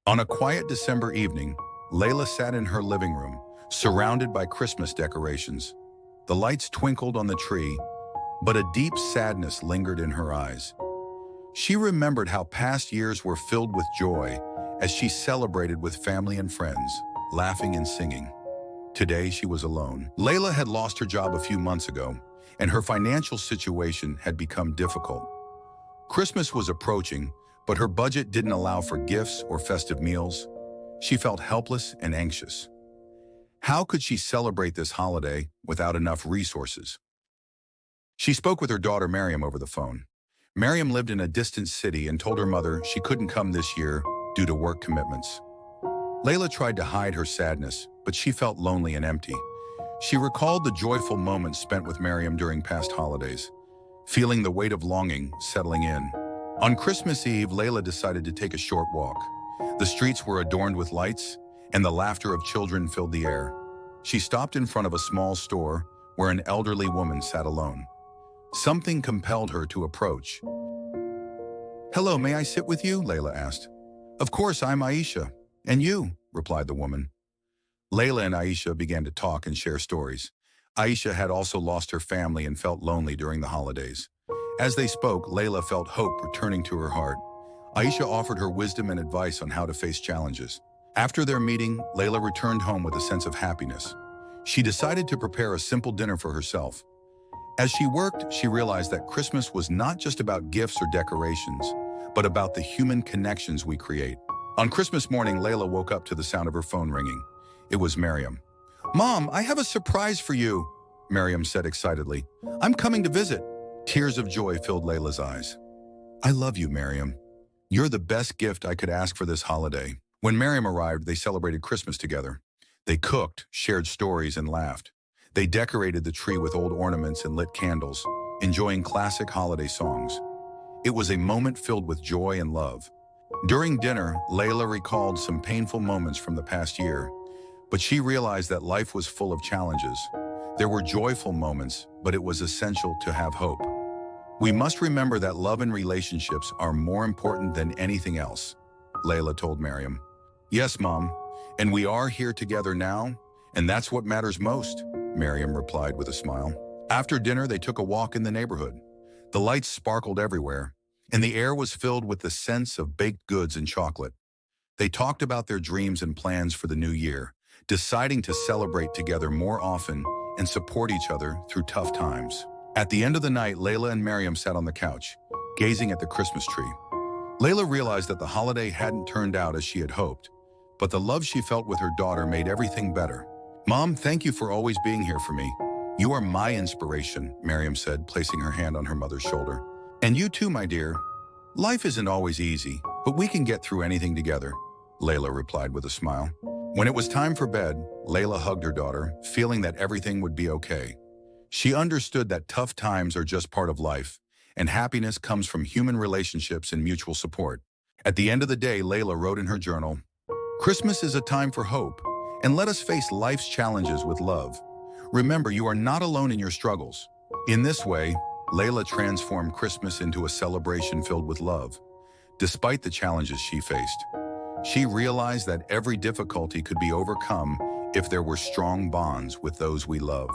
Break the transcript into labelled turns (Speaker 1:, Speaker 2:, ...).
Speaker 1: On a quiet December evening, Layla sat in her living room, surrounded by Christmas decorations. The lights twinkled on the tree, but a deep sadness lingered in her eyes. She remembered how past years were filled with joy as she celebrated with family and friends, laughing and singing. Today, she was alone. Layla had lost her job a few months ago, and her financial situation had become difficult. Christmas was approaching, but her budget didn't allow for gifts or festive meals. She felt helpless and anxious. How could she celebrate this holiday without enough resources? She spoke with her daughter Miriam over the phone. Miriam lived in a distant city and told her mother she couldn't come this year due to work commitments. Layla tried to hide her sadness, but she felt lonely and empty. She recalled the joyful moments spent with Miriam during past holidays, feeling the weight of longing settling in. On Christmas Eve, Layla decided to take a short walk. The streets were adorned with lights, and the laughter of children filled the air. She stopped in front of a small store where an elderly woman sat alone. Something compelled her to approach. "Hello, may I sit with you?" Layla asked. "Of course, I'm Aisha." "And you?" replied the woman. Layla and Aisha began to talk and share stories. Aisha had also lost her family and felt lonely during the holidays. As they spoke, Layla felt hope returning to her heart. Aisha offered her wisdom and advice on how to face challenges. After their meeting, Layla returned home with a sense of happiness. She decided to prepare a simple dinner for herself. As she worked, she realized that Christmas was not just about gifts or decorations, but about the human connections we create. On Christmas morning, Layla woke up to the sound of her phone ringing. It was Miriam. "Mom, I have a surprise for you," Miriam said excitedly. "I'm coming to visit." Tears of joy filled Layla's eyes. "I love you, Miriam. You're the best gift I could ask for this holiday." When Miriam arrived, they celebrated Christmas together. They cooked, shared stories, and laughed. They decorated the tree with old ornaments and lit candles, enjoying classic holiday songs. It was a moment filled with joy and love. During dinner, Layla recalled some painful moments from the past year, but she realized that life was full of challenges. There were joyful moments, but it was essential to have hope. "We must remember that love and relationships are more important than anything else," Layla told Miriam. "Yes, Mom, and we are here together now, and that's what matters most," Miriam replied with a smile. After dinner, they took a walk in the neighborhood. The lights sparkled everywhere, and the air was filled with the scents of baked goods and chocolate. They talked about their dreams and plans for the new year, deciding to celebrate together more often and support each other through tough times. At the end of the night, Layla and Miriam sat on the couch, gazing at the Christmas tree. Layla realized that the holiday hadn't turned out as she had hoped, but the love she felt with her daughter made everything better. "Mom, thank you for always being here for me. You are my inspiration," Miriam said, placing her hand on her mother's shoulder. "And you too, my dear. Life isn't always easy, but we can get through anything together," Layla replied with a smile. When it was time for bed, Layla hugged her daughter, feeling that everything would be okay. She understood that tough times are just part of life, and happiness comes from human relationships and mutual support. At the end of the day, Layla wrote in her journal, "Christmas is a time for hope, and let us face life's challenges with love. Remember, you are not alone in your struggles." In this way, Layla transformed Christmas into a celebration filled with love. Despite the challenges she faced, she realized that every difficulty could be overcome if there were strong bonds with those we love.